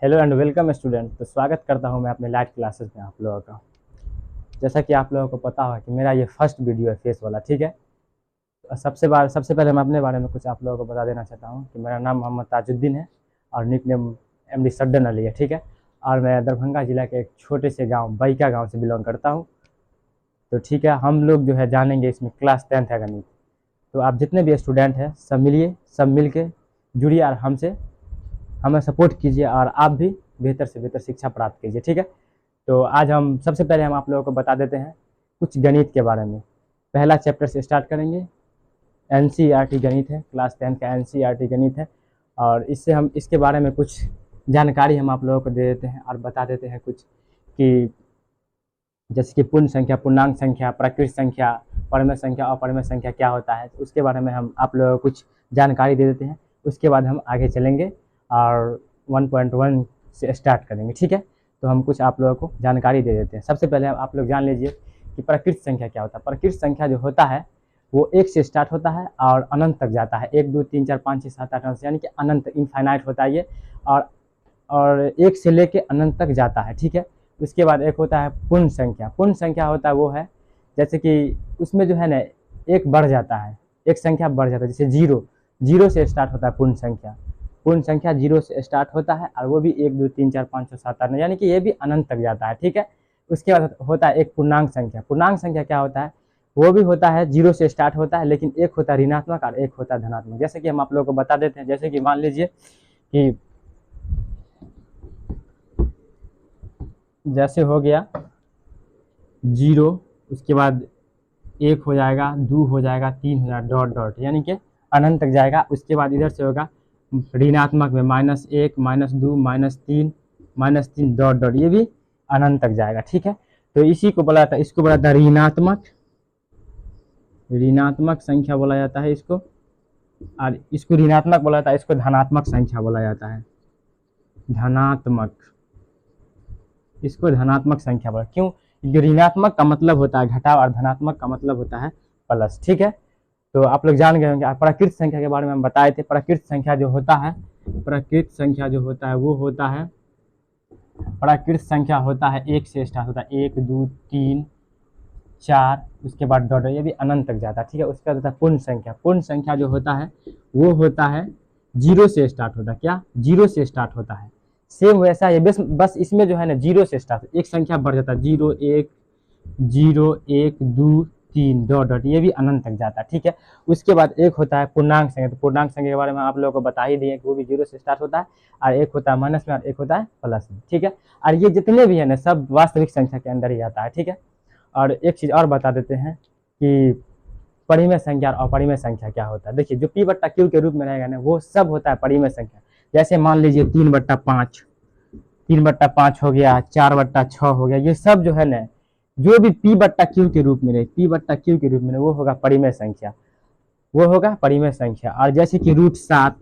Hello and welcome student. तो स्वागत करता हूं मैं अपने लाइव क्लासेस में आप लोगों का। जैसा कि आप लोगों को पता होगा कि मेरा ये फर्स्ट वीडियो है फेस वाला, ठीक है। तो सबसे पहले मैं अपने बारे में कुछ आप लोगों को बता देना चाहता हूं कि मेरा नाम मोहम्मद ताजुद्दीन है और निक नेम MD सड्डन अली है, ठीक है। और मैं दरभंगा जिला के एक छोटे से गाँव बैका गाँव से बिलोंग करता हूँ। तो ठीक है, हम लोग जो है जानेंगे इसमें क्लास 10th है गणित। तो आप जितने भी स्टूडेंट हैं सब मिलिए, सब मिल के जुड़िए और हमें सपोर्ट कीजिए और आप भी बेहतर से बेहतर शिक्षा प्राप्त कीजिए, ठीक है। तो आज हम सबसे पहले आप लोगों को बता देते हैं कुछ गणित के बारे में। पहला चैप्टर से स्टार्ट करेंगे। NCERT गणित है, क्लास 10 का NCERT गणित है। और इसके बारे में कुछ जानकारी हम आप लोगों को दे देते हैं और बता देते हैं कुछ कि जैसे कि पूर्ण संख्या, पूर्णांक संख्या, प्राकृत संख्या, परमेय संख्या, अपरिमेय संख्या क्या होता है, उसके बारे में हम आप लोगों को कुछ जानकारी दे देते हैं। उसके बाद हम आगे चलेंगे और 1.1 से स्टार्ट करेंगे, ठीक है। तो हम कुछ आप लोगों को जानकारी दे देते हैं। सबसे पहले आप लोग जान लीजिए कि प्राकृत संख्या क्या होता है। प्राकृत संख्या जो होता है वो 1 से स्टार्ट होता है और अनंत तक जाता है। 1 2 3 4 5 6 7 8 9 यानी कि अनंत, इनफाइनाइट होता है ये। और 1 से लेके अनंत तक जाता है, ठीक है। उसके बाद एक होता है पूर्ण संख्या। पूर्ण संख्या होता है वो है जैसे कि उसमें जो है ना एक बढ़ जाता है, एक संख्या बढ़ जाता है। जैसे जीरो से स्टार्ट होता है पूर्ण संख्या। पूर्ण संख्या 0 से स्टार्ट होता है और वो भी 1 2 3 4 5 6 7 8 9 यानी कि ये भी अनंत तक जाता है, ठीक है। उसके बाद होता है एक पूर्णांक संख्या। पूर्णांक संख्या क्या होता है, वो भी होता है 0 से स्टार्ट होता है, लेकिन एक होता है ऋणात्मक और एक होता है धनात्मक। जैसे कि हम आप लोगों को बता देते हैं, जैसे कि मान लीजिए कि जैसे हो गया 0, उसके बाद 1 हो जाएगा, 2 हो जाएगा, 3 हो जाएगा, डॉट डॉट यानी कि अनंत तक जाएगा। उसके बाद इधर से होगा ऋणात्मक में -1 -2 -3 डॉट डॉट, ये भी अनंत तक जाएगा, ठीक है। तो इसी को बोला जाता है, इसको बोला जाता है ऋणात्मक संख्या बोला जाता है इसको। और इसको ऋणात्मक बोला जाता है, इसको धनात्मक संख्या बोला जाता है। इसको धनात्मक संख्या बोला, क्यों? क्योंकि ऋणात्मक का मतलब होता है घटाव और धनात्मक का मतलब होता है प्लस, ठीक है। तो आप लोग जान गए होंगे। प्राकृत संख्या के बारे में हम बताए थे। प्राकृत संख्या जो होता है वो होता है, प्राकृत संख्या होता है 1 से स्टार्ट होता है, 1 2 3 4, उसके बाद डॉट, ये भी अनंत तक जाता है, ठीक है। उसके बाद होता है पूर्ण संख्या। पूर्ण संख्या जो होता है वो होता है 0 से स्टार्ट होता है। क्या? 0 से स्टार्ट होता है। सेम वैसा है, बस इसमें जो है ना 0 से स्टार्ट, एक संख्या बढ़ जाता है, 0 1 2 3 डॉट डॉट, ये भी अनंत तक जाता है, ठीक है। उसके बाद एक होता है पूर्णांक संख्या। तो पूर्णांक संख्या के बारे में आप लोगों को बता ही दिए कि वो भी 0 से स्टार्ट होता है और एक होता है माइनस में और एक होता है प्लस में, ठीक है। और ये जितने भी है ना सब वास्तविक संख्या के अंदर ही आता है, ठीक है। और एक चीज़ और बता देते हैं कि परिमेय संख्या और अपरिमेय संख्या क्या होता है। देखिए, जो P/Q के रूप में रहेगा ना वो सब होता है परिमेय संख्या। जैसे मान लीजिए 3/5 हो गया, 4/6 हो गया, ये सब जो है ना जो भी P/Q के रूप में रहे, वो होगा परिमेय संख्या, और जैसे कि √7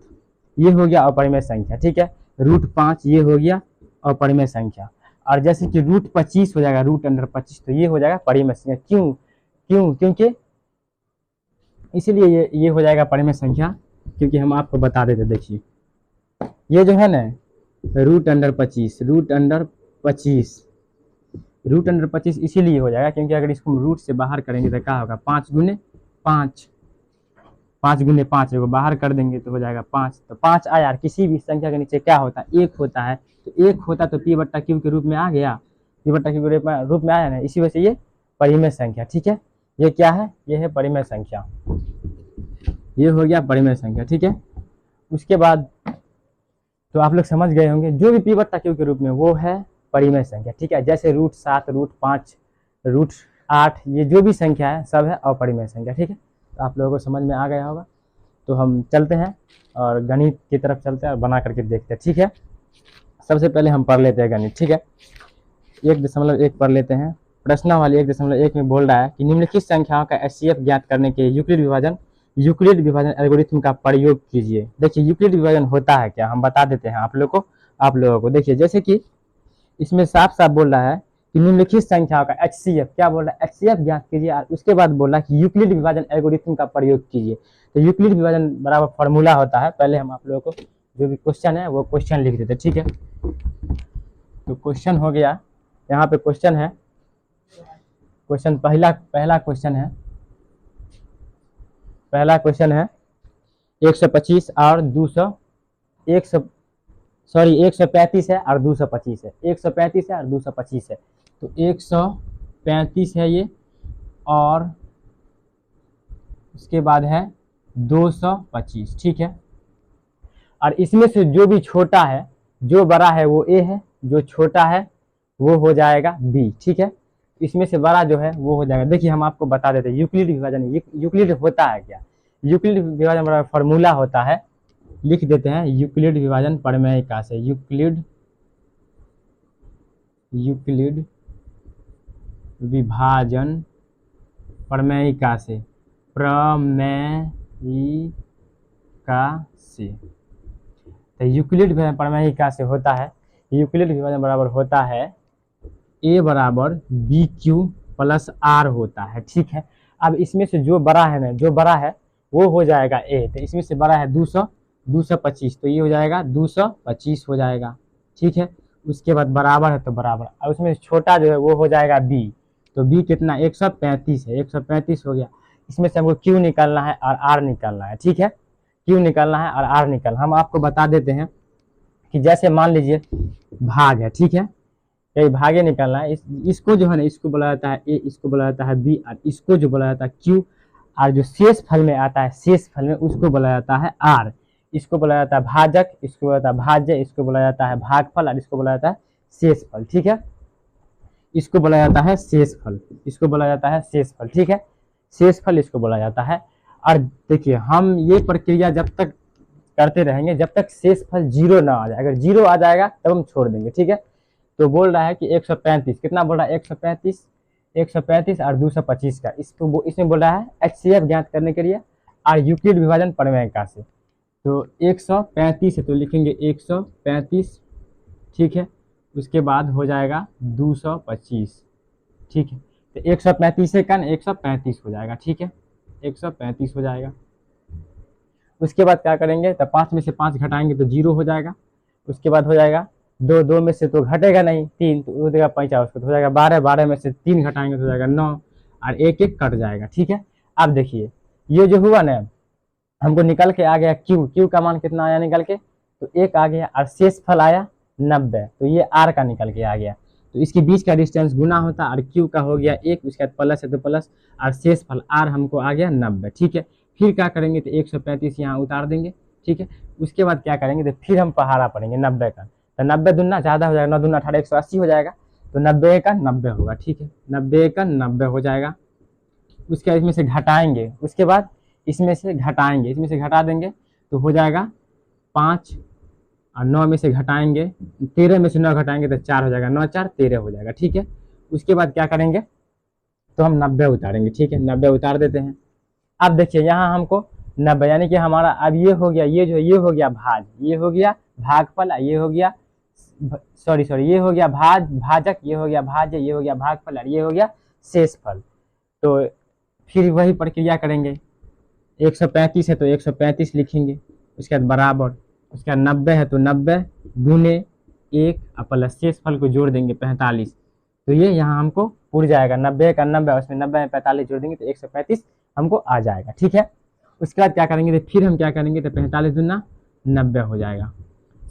ये हो गया अपरिमेय संख्या, ठीक है। √5 ये हो गया अपरिमेय संख्या। और जैसे कि √25 हो जाएगा, √25, तो ये हो जाएगा परिमेय संख्या। क्योंकि इसीलिए ये हो जाएगा परिमेय संख्या, क्योंकि हम आपको बता देते। देखिए ये जो है ना √25 इसीलिए हो जाएगा क्योंकि अगर इसको रूट से बाहर करेंगे तो क्या होगा, 5 गुने 5 को बाहर कर देंगे तो हो जाएगा 5। तो 5 आया, किसी भी संख्या के नीचे क्या होता है, 1 होता है। तो 1 होता तो P/Q के रूप में आ गया, P/Q के रूप में आया ना, इसी वजह से ये परिमेय संख्या, ठीक है। ये क्या है, ये है परिमेय संख्या, ये हो गया परिमेय संख्या, ठीक है। उसके बाद तो आप लोग समझ गए होंगे जो भी P/Q के रूप में वो है परिमेय संख्या, ठीक है। जैसे √7 √5 √8 ये जो भी संख्या है सब है अपरिमेय संख्या, ठीक है। तो आप लोगों को समझ में आ गया होगा। तो हम चलते हैं और गणित की तरफ चलते हैं और बना करके देखते हैं, ठीक है। सबसे पहले हम पढ़ लेते हैं गणित, ठीक है। 1.1 पढ़ लेते हैं। प्रश्नावली 1.1 में बोल रहा है कि निम्नलिखित संख्याओं का HCF ज्ञात करने के यूक्लिड विभाजन एल्गोरिथम का प्रयोग कीजिए। देखिए यूक्लिड विभाजन होता है क्या, हम बता देते हैं आप लोगों को। देखिए जैसे कि इसमें साफ साफ बोल रहा है कि निम्नलिखित संख्याओं का HCF, क्या बोल रहा है, HCF ज्ञात कीजिए। और उसके बाद बोल रहा है कि यूक्लिड विभाजन एल्गोरिथम का प्रयोग कीजिए। तो यूक्लिड विभाजन बराबर फॉर्मूला होता है। पहले हम आप लोगों को जो भी क्वेश्चन है वो क्वेश्चन लिख देते, ठीक है। तो क्वेश्चन हो गया, यहाँ पे क्वेश्चन है, क्वेश्चन पहला क्वेश्चन है, पहला क्वेश्चन है 125 और 200 135 है और 225 है, 135 है और 225 है। तो 135 है ये, और उसके बाद है 225, ठीक है। और इसमें से जो भी छोटा है, जो बड़ा है वो ए है, जो छोटा है वो हो जाएगा बी, ठीक है। इसमें से बड़ा जो है वो हो जाएगा। देखिए हम आपको बता देते हैं यूक्लिड विभाजन, यूक्लिड होता है क्या। यूक्लिड विभाजन बड़ा फॉर्मूला होता है, लिख देते हैं यूक्लिड विभाजन प्रमेयिका से। यूक्लिड विभाजन प्रमेयिका से, तो यूक्लिड प्रमेयिका से होता है, यूक्लिड विभाजन बराबर होता है ए बराबर बी क्यू प्लस आर होता है, ठीक है। अब इसमें से जो बड़ा है ना, जो बड़ा है वो हो जाएगा ए, तो इसमें से बड़ा है 225, तो ये हो जाएगा 225 हो जाएगा, ठीक है। उसके बाद बराबर है तो बराबर, और उसमें छोटा जो है वो हो जाएगा बी, तो बी कितना 135 है, 135 हो गया। इसमें से हमको क्यू निकालना है और आर निकालना है, ठीक है। क्यू निकालना है और आर निकालना, हम आपको बता देते हैं कि जैसे मान लीजिए भाग है, ठीक है, यही भागे निकालना है। इसको जो है ना, इसको बोला जाता है ए, इसको बोला जाता है बी, और इसको जो बोला जाता है क्यू, और जो शेष फल में आता है, शेष फल में उसको बोला जाता है आर। इसको बोला जाता है भाजक, इसको बोला जाता है भाज्य, इसको बोला जाता है भागफल, और इसको बोला जाता है शेष फल, ठीक है। इसको बोला जाता है शेष फल, इसको बोला जाता है शेष फल, ठीक है। शेष फल इसको बोला जाता है। और देखिए हम ये प्रक्रिया जब तक करते रहेंगे जब तक शेष फल 0 ना आ जाए। अगर 0 आ जाएगा तब हम छोड़ देंगे, ठीक है। तो बोल रहा है कि 135, कितना बोल रहा है 135 और 225 का, इसको इसमें बोल रहा है HCF ज्ञात करने के लिए और यूक्लिड विभाजन प्रमेयिका से। तो 135 है तो लिखेंगे 135, ठीक है। उसके बाद हो जाएगा 225, ठीक है। तो 135 से कन 135 हो जाएगा, ठीक है, 135 हो जाएगा। उसके बाद क्या करेंगे, तो 5 में से 5 घटाएंगे तो 0 हो जाएगा। उसके बाद हो जाएगा 2 में से तो घटेगा नहीं, 3 तो हो जाएगा 50, उसको तो हो जाएगा 12 में से 3 घटाएंगे तो हो जाएगा 9, और 1 कट जाएगा, ठीक है। अब देखिए ये जो हुआ ना, हमको निकल के आ गया क्यू का मान कितना आया निकल के, तो 1 आ गया, और शेष फल आया 90, तो ये आर का निकल के आ गया। तो इसके बीच का डिस्टेंस गुना होता, और क्यू का हो गया 1, उसके बाद प्लस है तो प्लस, और शेष फल आर हमको आ गया 90, ठीक है। फिर क्या करेंगे, तो 135 यहाँ उतार देंगे, ठीक है। उसके बाद क्या करेंगे, तो फिर हम पहाड़ा पढ़ेंगे 90 का, तो 90 दूना ज़्यादा हो जाएगा, 9 दूना 18, 180 हो जाएगा, तो 90 का 90 होगा, ठीक है, 90 का 90 हो जाएगा। उसके बाद इसमें से घटाएंगे, उसके बाद इसमें से घटाएंगे, इसमें से घटा देंगे तो हो जाएगा 5, और 9 में से घटाएंगे, 13 में से 9 घटाएंगे तो 4 हो जाएगा, 9 4 13 हो जाएगा, ठीक है। उसके बाद क्या करेंगे, तो हम 90 उतारेंगे, ठीक है, 90 उतार देते हैं। अब देखिए यहाँ हमको 90, यानी कि हमारा अब ये हो गया, ये जो ये हो गया भाज, ये हो गया भागफल, ये हो गया सॉरी ये हो गया भाजक, ये हो गया भाज्य, ये हो गया भागफल, और ये हो गया शेष फल। तो फिर वही प्रक्रिया करेंगे, 135 है तो 135 लिखेंगे, उसके बाद बराबर, उसके बाद 90 है तो 90 गुने 1 और प्लस शेष फल को जोड़ देंगे 45, तो ये यहाँ हमको उड़ जाएगा 90 का 90, उसमें 90 में 45 जोड़ देंगे तो 135 हमको आ जाएगा, ठीक है। उसके बाद क्या करेंगे, तो फिर हम क्या करेंगे, तो 45 दूना 90 हो जाएगा।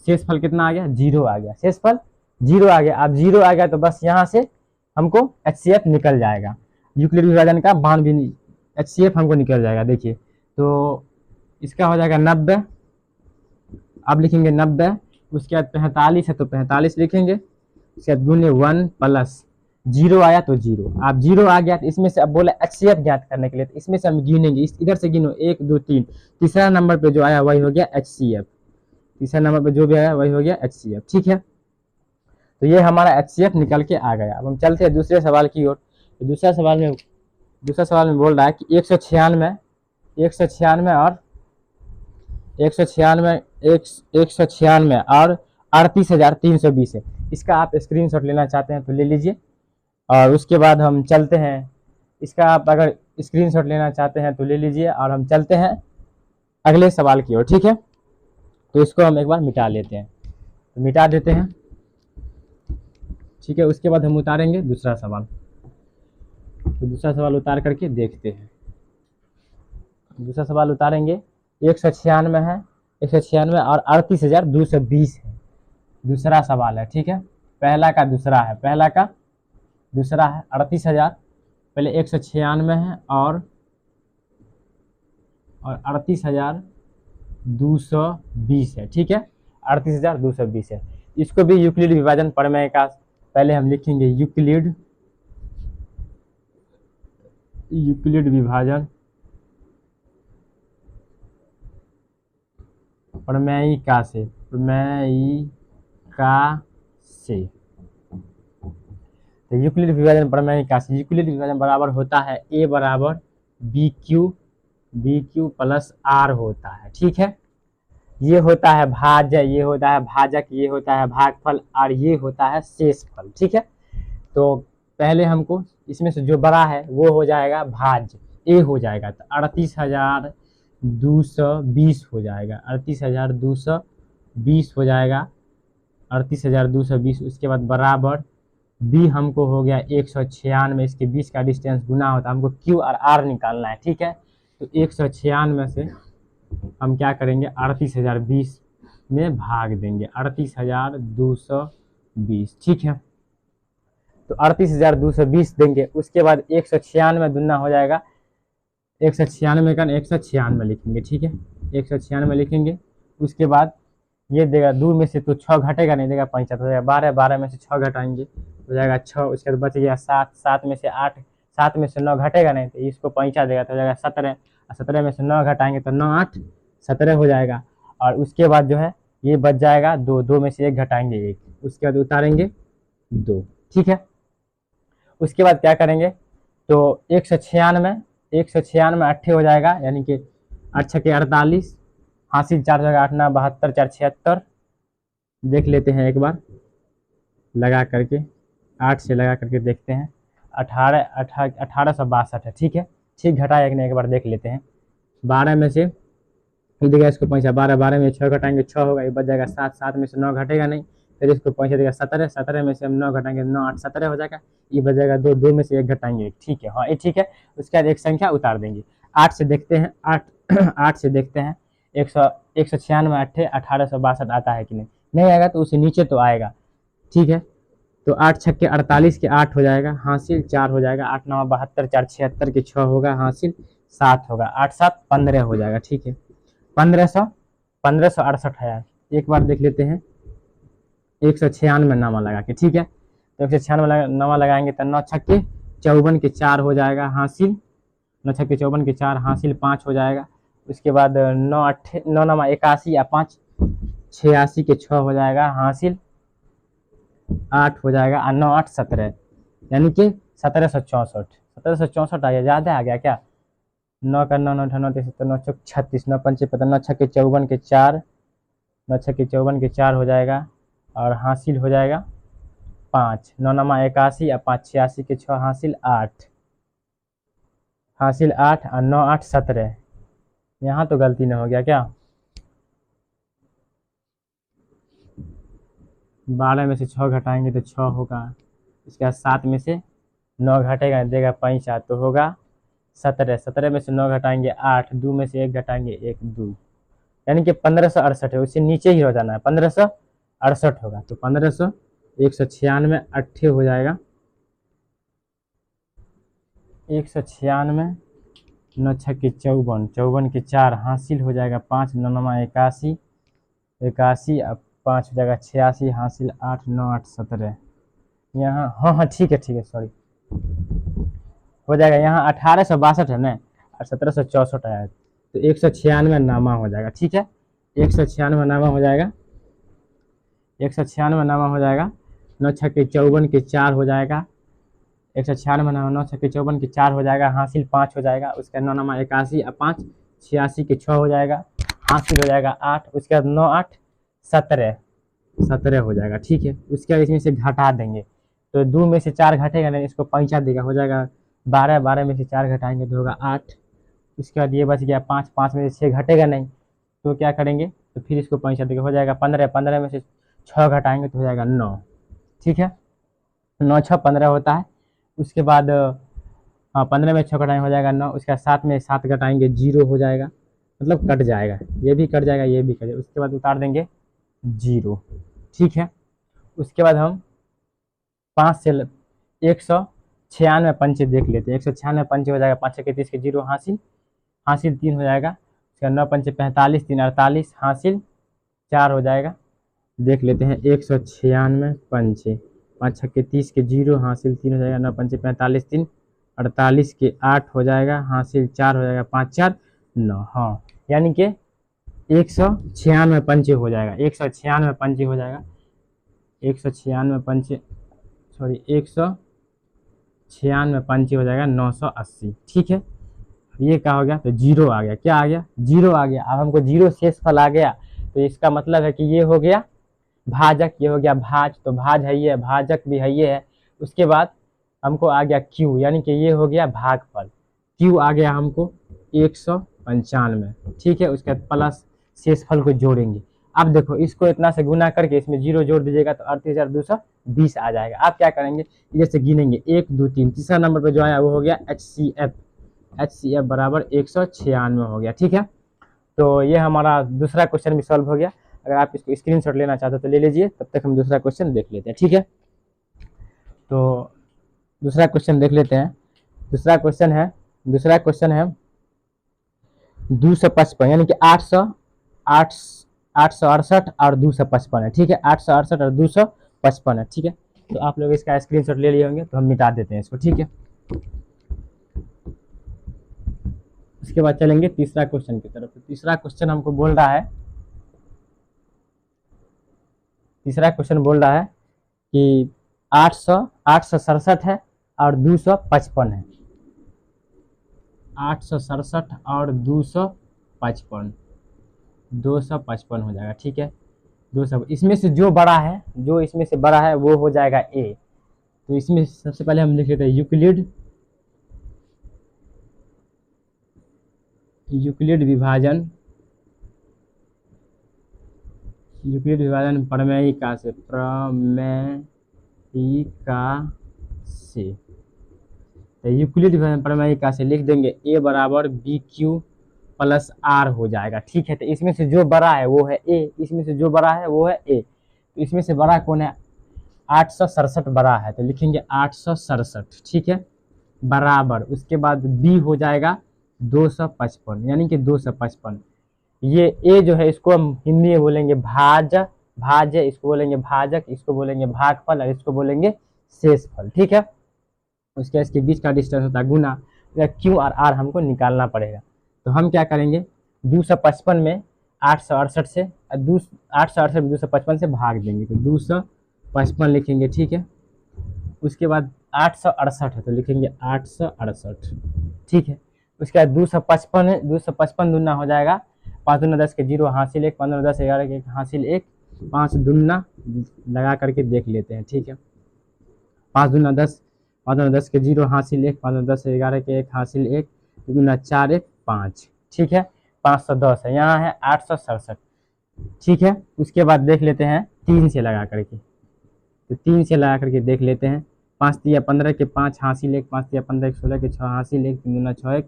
शेष फल कितना आ गया, 0 आ गया, शेष फल 0 आ गया। अब 0 आ गया तो बस यहाँ से हमको HCF निकल जाएगा, यूक्लिड विभाजन का मान भी HCF हमको निकल जाएगा। देखिए तो इसका हो जाएगा 90, अब लिखेंगे 90, उसके बाद 45 है तो 45 लिखेंगे, उसके बाद गुने 1 प्लस 0 आया तो 0, अब 0 आ गया तो इसमें से अब बोला HCF ज्ञात करने के लिए, तो इसमें से हम गिनेंगे, इधर से गिनो 1 2 3, तीसरा नंबर पे जो आया वही हो गया HCF, तीसरा नंबर पे जो भी आया वही हो गया HCF, ठीक है। तो ये हमारा HCF निकल के आ गया। अब हम चलते हैं दूसरे सवाल की ओर। तो दूसरा सवाल में बोल रहा है कि 196 और 38,320 है। इसका आप स्क्रीनशॉट लेना चाहते हैं तो ले लीजिए, और उसके बाद हम चलते हैं, इसका आप अगर स्क्रीनशॉट लेना चाहते हैं तो ले लीजिए, और हम चलते हैं अगले सवाल की ओर, ठीक है। तो इसको हम एक बार मिटा लेते हैं, तो मिटा देते हैं। ठीक है। उसके बाद हम उतारेंगे दूसरा सवाल। तो दूसरा सवाल उतार करके देखते हैं। दूसरा सवाल उतारेंगे, 196 है, 196 और 38,220 है। दूसरा सवाल है, ठीक है। पहला का दूसरा है, पहला का दूसरा है 38,000, पहले 196 है और 38,220 है, ठीक है। 38,220 है। इसको भी यूक्लिड विभाजन प्रमेय का पहले हम लिखेंगे, यूक्लिड विभाजन प्रमेयिका से, तो यूक्लिड विभाजन प्रमेयिका से यूक्लिड विभाजन बराबर होता है a बराबर बी क्यू प्लस आर होता है, ठीक है। ये होता है भाज्य, ये होता है भाजक, ये होता है भागफल और ये होता है शेषफल, ठीक है। तो पहले हमको इसमें से जो बड़ा है वो हो जाएगा भाज्य, ए हो जाएगा, तो 38,220 हो जाएगा, 38,220 हो जाएगा, 38,220। उसके बाद बराबर बी हमको हो गया 196, इसके 20 का डिस्टेंस गुना होता है, हमको क्यू और आर निकालना है, ठीक है। तो 196 से हम क्या करेंगे, 38,020 में भाग देंगे, 38,220, ठीक है। तो 38,220 देंगे। उसके बाद 196 दुना हो जाएगा, 196 का 196 लिखेंगे, ठीक है, 196 लिखेंगे। उसके बाद ये देगा 2 में से तो 6 घटेगा नहीं, देगा 75 हो जाएगा, 12, 12 में से 6 घटाएंगे हो जाएगा 6। उसके बाद बच गया 7, 7 में से 8, 7 में से 9 घटेगा नहीं, तो इसको 5 देगा तो हो जाएगा 17, 17 में से 9 घटाएंगे तो 9, 8, 17 हो जाएगा। और उसके बाद जो है ये बच जाएगा 2, 2 में से 1 घटाएंगे 1, उसके बाद उतारेंगे 2, ठीक है। उसके बाद क्या करेंगे, तो 196 8 हो जाएगा, यानी कि 8 छके 48, हासिल 4 हो जाएगा, 8 9 72, 4 76। देख लेते हैं एक बार लगा करके, 8 से लगा करके देखते हैं, 1862 है, ठीक है। ठीक घटाया कि नहीं एक बार देख लेते हैं। 12 में से देगा इसको 5, 12, 12 में 6 घटाएंगे 6 होगा, ये बच जाएगा 7, 7 में से 9 घटेगा नहीं, फिर इसको 5 देगा 17, 17 में से हम 9 घटाएंगे 9, 8, 17 हो जाएगा, ये बच जाएगा 2, 2 में से 1 घटाएंगे 1, ठीक है, हाँ ये ठीक है। उसके बाद एक संख्या उतार देंगे, 8 से देखते हैं, 8 से देखते हैं, 196 8 1862 आता है कि नहीं, नहीं आएगा तो उसे नीचे तो आएगा, ठीक है। तो 8 छक्के 48 के 8 हो जाएगा, हासिल 4 हो जाएगा, 8 9 72, 4 76 के 6 होगा, हासिल 7 होगा, 8 7 15 हो जाएगा, ठीक है। 1568 है। एक बार देख लेते हैं 196 नामा लगा के, ठीक है। तो 196 नामा लगाएंगे तो 9 छक्के 54 के 4 हो जाएगा, हासिल 9 छक्के 54 के 4, हासिल 5 हो जाएगा। उसके बाद 9 9 81 या 5 86 के 6 हो जाएगा, हासिल 8 हो जाएगा, और 9 8 17, यानी कि 1764, 1764 आ गया, ज़्यादा आ गया क्या, 9 का 9 9 9 9 चौक 36, 9 पंचे 15, 9 छक्के 54 के 4, 9 छक्के 54 के 4 हो जाएगा, और हासिल हो जाएगा 5, 9 9 81 या 5 86 के 6, हासिल 8, हासिल 8 और 9 8 17। यहाँ तो गलती नहीं हो गया क्या, 12 में से 6 घटाएंगे तो 6 होगा, इसके बाद 7 में से 9 घटेगा देगा 5, तो होगा 17, 17 में से 9 घटाएंगे 8, 2 में से 1 घटाएंगे 1, 2, यानी कि 1568 है, उससे नीचे ही हो जाना है, 1568 होगा। तो 196 8 हो जाएगा, 196, 9 छक्के 54, 54 के 4, हासिल हो जाएगा 5, 9 9 81, 81 अब 5 हो जाएगा 86, हासिल 8, 9 8 17। यहाँ हाँ हाँ ठीक है सॉरी, हो जाएगा यहाँ 1862 है ना, और 1764 आया, तो 196 नामा हो जाएगा, ठीक है। 196 नामा हो जाएगा, 196 नामा हो जाएगा, 9 छक्के 54 के 4 हो जाएगा, 196 नामा 9 छक्के 54 के 4 हो जाएगा, हासिल 5 हो जाएगा। उसके बाद 9 9 81 और 5 86 के 6 हो जाएगा, हासिल हो जाएगा 8, उसके बाद 9 8 17, 17 हो जाएगा, ठीक है। उसके बाद इसमें से घटा देंगे, तो 2 में से 4 घटेगा नहीं, इसको 5 देगा, हो जाएगा 12, 12 में से 4 घटाएंगे तो होगा 8। उसके बाद ये बच गया 5, 5 में से 6 घटेगा नहीं, तो क्या करेंगे, तो फिर इसको 5 देगा, हो जाएगा 15, 15 में से 6 घटाएंगे तो हो जाएगा 9, ठीक है। 9 6 15 होता है। उसके बाद हाँ 15 में 6 घटाएंगे हो जाएगा 9, उसके बाद 7 में 7 घटाएंगे 0 हो जाएगा, मतलब कट जाएगा, ये भी कट जाएगा, ये भी कट जाएगा, उसके बाद उतार देंगे 0। ठीक है, उसके बाद हम 5 से 196 पंचे देख लेते हैं। 196 पंचे हो जाएगा, 5 के 30 के 0 हासिल, हासिल 3 हो जाएगा, उसके बाद 9 पंचे 45, 3 48 हासिल 4 हो जाएगा। देख लेते हैं 196 पंचे, 5 छक्के 30 के 0 हासिल 3 हो जाएगा, 9 पंचे 45, 3 48 के 8 हो जाएगा, हासिल 4 हो जाएगा, 5 4 9। हाँ यानी कि 196 पंचे हो जाएगा, 196 पंचे हो जाएगा, 196 पंचे सॉरी 196 पंचे हो जाएगा 980। ठीक है, ये क्या हो गया, तो 0 आ गया, क्या आ गया, 0 आ गया। अब हमको 0 शेषफल आ गया, तो इसका मतलब है कि ये हो गया भाजक, ये हो गया भाज, तो भाज है ये, भाजक भी है ये है। उसके बाद हमको आ गया क्यू, यानी कि ये हो गया भागफल, क्यू आ गया हमको 195। ठीक है, उसके बाद प्लस शेषफल को जोड़ेंगे। अब देखो इसको इतना से गुना करके इसमें 0 जोड़ दीजिएगा तो 38,220 आ जाएगा। आप क्या करेंगे, इधर से गिनेंगे 1 2 3, तीसरा नंबर पर जो आया वो हो गया HCF बराबर 196 हो गया। ठीक है, तो ये हमारा दूसरा क्वेश्चन भी सॉल्व हो गया। अगर आप इसको स्क्रीनशॉट लेना चाहते हो तो ले लीजिए, तब तक हम दूसरा क्वेश्चन देख लेते हैं। ठीक है, तो दूसरा क्वेश्चन देख लेते हैं। दूसरा क्वेश्चन है 255, यानी कि 868 और 255 है। ठीक है, 868 और 255 है। ठीक है, तो आप लोग इसका स्क्रीनशॉट ले लिए होंगे, तो हम मिटा देते हैं इसको। ठीक है, उसके बाद चलेंगे तीसरा क्वेश्चन की तरफ। तीसरा क्वेश्चन हमको बोल रहा है, तीसरा क्वेश्चन बोल रहा है कि 867 है और 255 है, 867 और 255 हो जाएगा। ठीक है, 200 इसमें से जो बड़ा है, जो इसमें से बड़ा है वो हो जाएगा ए। तो इसमें सबसे पहले हम लिख लेते हैं यूक्लिड विभाजन, यूक्लिड विभाजन प्रमेयिका से, तो यूक्लिड विभाजन प्रमेयिका से लिख देंगे ए बराबर बी क्यू प्लस आर हो जाएगा। ठीक है, तो इसमें से जो बड़ा है वो है ए, इसमें से जो बड़ा है वो है ए, तो इसमें से बड़ा कौन है, 867 बड़ा है, तो लिखेंगे 867। ठीक है, बराबर, उसके बाद बी हो जाएगा 255, यानी कि 255। ये ए जो है इसको हम हिंदी में बोलेंगे भाज्य, इसको बोलेंगे भाजक, इसको बोलेंगे भागफल और इसको बोलेंगे शेषफल। ठीक है, उसके इसके बीच का डिस्टेंस होता है गुना, क्यू और आर हमको निकालना पड़ेगा। तो हम क्या करेंगे, 255 में 868 से 255 से भाग देंगे, तो 255 लिखेंगे। ठीक है, उसके बाद 868 है तो लिखेंगे 868। ठीक है, उसके बाद 255 है, 255 दूना हो जाएगा 5 दूना 10 के 0 हासिल 1, 15 10 11 के 1 हासिल 1, 5 दूना लगा करके देख लेते हैं। ठीक है, 5 दूना 10, 5 दूना 10 के 0 हासिल 1, 5 दूना 10 11 के 1 हासिल 1, दूना 4 1 5। ठीक है, 510 है, यहाँ है 867। ठीक है, उसके बाद देख लेते हैं 3 से लगा करके, तो 3 से लगा करके देख लेते हैं। 5 तिया 15 के 5 हासिल 1, 5 तिया 15 के 16 के 6 हासिल 1, 3 दूना 6 1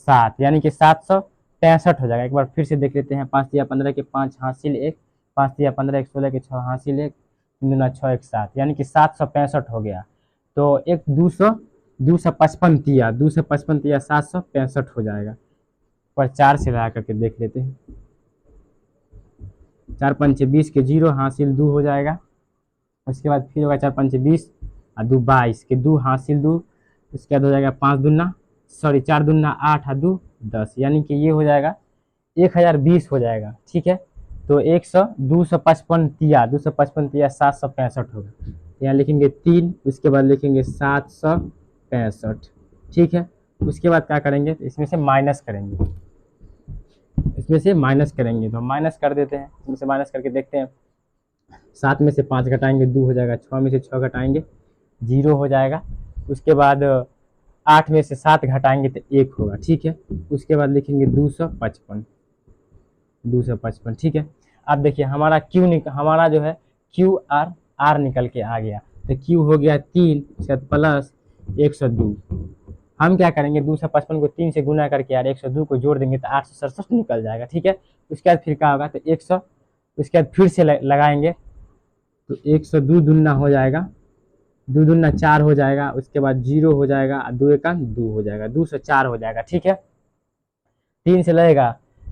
7, यानी कि 765 हो जाएगा। एक बार फिर से देख लेते हैं, 5 तिया 15 के 5 हासिल 1, 5 तिया 15 के 16 के 6 हासिल 1, 3 दूना 6 1 7, यानी कि 765 हो गया। तो एक 255 तिया 765 हो जाएगा। पर 4 से लगा करके देख लेते हैं, 4 पंचे 20 के 0 हासिल 2 हो जाएगा। उसके बाद फिर होगा 4 पंचे 20 और 2 22 के 2 हासिल 2, उसके बाद हो जाएगा 4 दूना 8 और 2 10, यानी कि ये हो जाएगा 1020 हो जाएगा। ठीक है, तो 255 तिया 765 होगा, यहाँ लिखेंगे 3, उसके बाद लिखेंगे 765। ठीक है, उसके बाद क्या करेंगे, तो इसमें से माइनस करेंगे, तो माइनस कर देते हैं। इसमें से माइनस करके देखते हैं, 7 में से 5 घटाएंगे 2 हो जाएगा, 6 में से 6 घटाएंगे 0 हो जाएगा। उसके बाद 8 में से 7 घटाएंगे तो 1 होगा। ठीक है, उसके बाद लिखेंगे 255। ठीक है, अब देखिए हमारा हमारा जो है क्यू आर निकल के आ गया। तो क्यू हो गया 3, उसके बाद प्लस 102। हम क्या करेंगे, 255 को 3 से गुना करके यार 102 को जोड़ देंगे तो 867 निकल जाएगा। ठीक है, उसके बाद फिर क्या होगा, तो 100, उसके बाद फिर से लगाएंगे तो 102 दुना हो जाएगा, 2 दूना 4 हो जाएगा, उसके बाद 0 हो जाएगा, 2 एका 2 हो जाएगा, 204 हो जाएगा। ठीक है, 3 से लगेगा,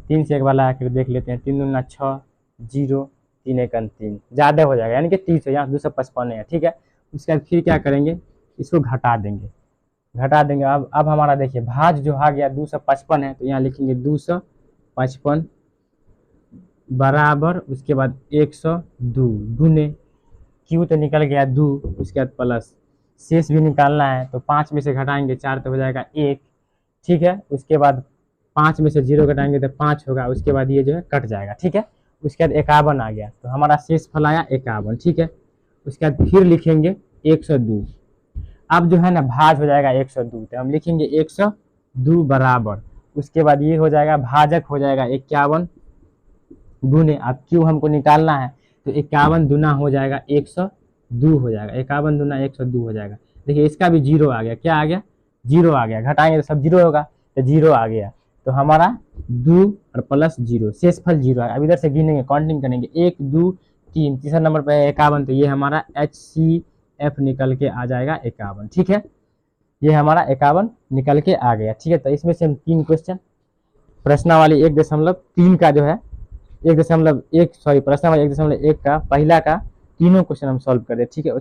3 से एक बार लगा कर देख लेते हैं, 3 दूना 6, 0, 3 एका 3, ज़्यादा हो जाएगा यानी कि 30 है, यहाँ 255 है। ठीक है, उसके बाद फिर क्या करेंगे, इसको घटा देंगे, अब हमारा देखिए भाज जो आ गया 255 है, तो यहाँ लिखेंगे 255 बराबर, उसके बाद 102 गुने क्यू तो निकल गया 2, उसके बाद प्लस शेष भी निकालना है, तो 5 में से घटाएंगे 4 तो हो जाएगा 1। ठीक है, उसके बाद 5 में से 0 घटाएंगे तो 5 होगा, उसके बाद ये जो है कट जाएगा। ठीक है, उसके बाद 51 आ गया, तो हमारा शेष फल आया 51। ठीक है, उसके बाद फिर लिखेंगे 102, अब जो है ना भाज हो जाएगा 102, तो हम लिखेंगे 102 बराबर, उसके बाद ये हो जाएगा भाजक हो जाएगा 51 गुने, अब क्यों हमको निकालना है, तो 51 दुना हो जाएगा 102 हो जाएगा, 51 दुना 102 हो जाएगा। देखिए इसका भी 0 आ गया, क्या आ गया, 0 आ गया, घटाएंगे तो सब 0 होगा, तो 0 आ गया, तो हमारा 2 और प्लस 0 शेष फल 0 है। अब इधर से गिनेंगे, काउंटिंग करेंगे, 1 2 3, तीसरा नंबर पर 51, तो ये हमारा HCF निकल के आ जाएगा 51। ठीक है, ये हमारा 51 निकल के आ गया। ठीक है, तो इसमें से हम 3 क्वेश्चन प्रश्नावली 1.3 का जो है 1.1 सॉरी प्रश्नावली 1.1 का पहला का तीनों क्वेश्चन हम सॉल्व कर रहे हैं। ठीक है।